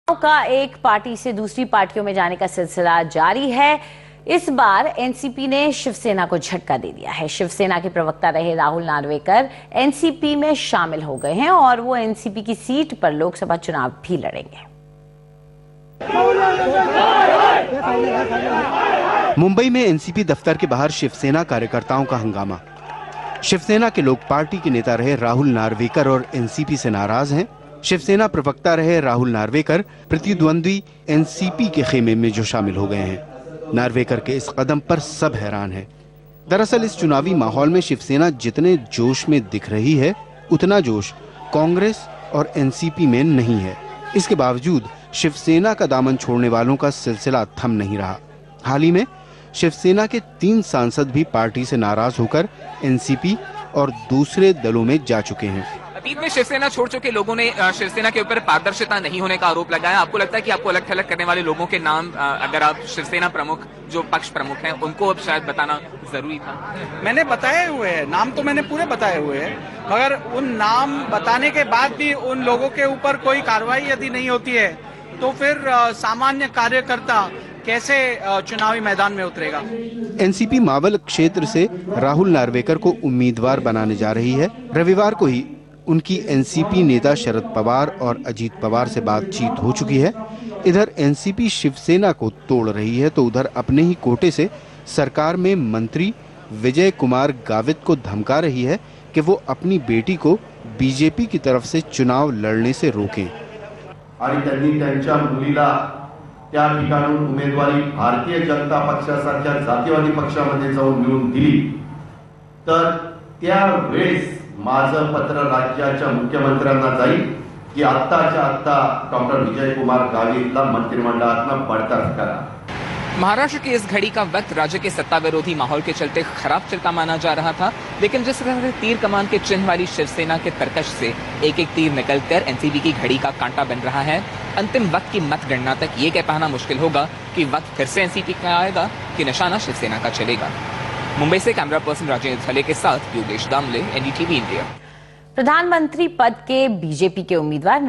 का एक पार्टी से दूसरी पार्टियों में जाने का सिलसिला जारी है। इस बार एनसीपी ने शिवसेना को झटका दे दिया है। शिवसेना के प्रवक्ता रहे राहुल नार्वेकर एनसीपी में शामिल हो गए हैं और वो एनसीपी की सीट पर लोकसभा चुनाव भी लड़ेंगे। मुंबई में एनसीपी दफ्तर के बाहर शिवसेना कार्यकर्ताओं का हंगामा। शिवसेना के लोग पार्टी के नेता रहे राहुल नार्वेकर और एनसीपी से नाराज हैं। शिवसेना प्रवक्ता रहे राहुल नार्वेकर प्रतिद्वंद्वी एनसीपी के खेमे में जो शामिल हो गए हैं। नार्वेकर के इस कदम पर सब हैरान हैं। दरअसल इस चुनावी माहौल में शिवसेना जितने जोश में दिख रही है, उतना जोश कांग्रेस और एनसीपी में नहीं है। इसके बावजूद शिवसेना का दामन छोड़ने वालों का सिलसिला थम नहीं रहा। हाल ही में शिवसेना के 3 सांसद भी पार्टी से नाराज होकर एनसीपी और दूसरे दलों में जा चुके हैं। अतीत में शिवसेना छोड़ चुके लोगों ने शिवसेना के ऊपर पारदर्शिता नहीं होने का आरोप लगाया। आपको लगता है कि आपको अलग थलग करने वाले लोगों के नाम, अगर आप शिवसेना प्रमुख जो पक्ष प्रमुख हैं, उनको अब शायद बताना जरूरी था? मैंने बताए हुए हैं, नाम तो मैंने पूरे बताए हुए हैं, मगर उन नाम बताने के बाद भी उन लोगों के ऊपर कोई कार्रवाई यदि नहीं होती है तो फिर सामान्य कार्यकर्ता कैसे चुनावी मैदान में उतरेगा। एनसीपी मावल क्षेत्र से राहुल नार्वेकर को उम्मीदवार बनाने जा रही है। रविवार को ही उनकी एनसीपी नेता शरद पवार और अजीत पवार से बातचीत हो चुकी है। इधर एनसीपी शिवसेना को तोड़ रही है तो उधर अपने ही कोटे से सरकार में मंत्री विजय कुमार गावित को धमका रही है कि वो अपनी बेटी को बीजेपी की तरफ से चुनाव लड़ने से रोकें। आणि त्यांनी त्यांच्या मुलीला त्या ठिकाणून उमेदवारी भारतीय जनता पक्षासारख्या जातीवादी पक्षामध्ये जाऊन मिळवून दिली तर त्यावेळेस माझं पत्र राज्याच्या मुख्यमंत्र्यांना जाईल की आत्ताच्या आत्ता डॉक्टर विजय कुमार गावितला मंत्रिमंडळातनं बडतर्फ करा। महाराष्ट्र की इस घड़ी का वक्त राज्य के सत्ता विरोधी माहौल के चलते खराब चलता माना जा रहा था, लेकिन जिस तरह से तीर कमान के चिन्ह वाली शिवसेना के तरकश से एक एक तीर निकलकर एनसीपी की घड़ी का कांटा बन रहा है, अंतिम वक्त की मतगणना तक ये कह पाना मुश्किल होगा कि वक्त फिर से एनसीपी का आएगा कि निशाना शिवसेना का चलेगा। मुंबई से कैमरा पर्सन राजेंद्र थले के साथ योगेश दामले, एनडीटीवी इंडिया। प्रधानमंत्री पद के बीजेपी के उम्मीदवार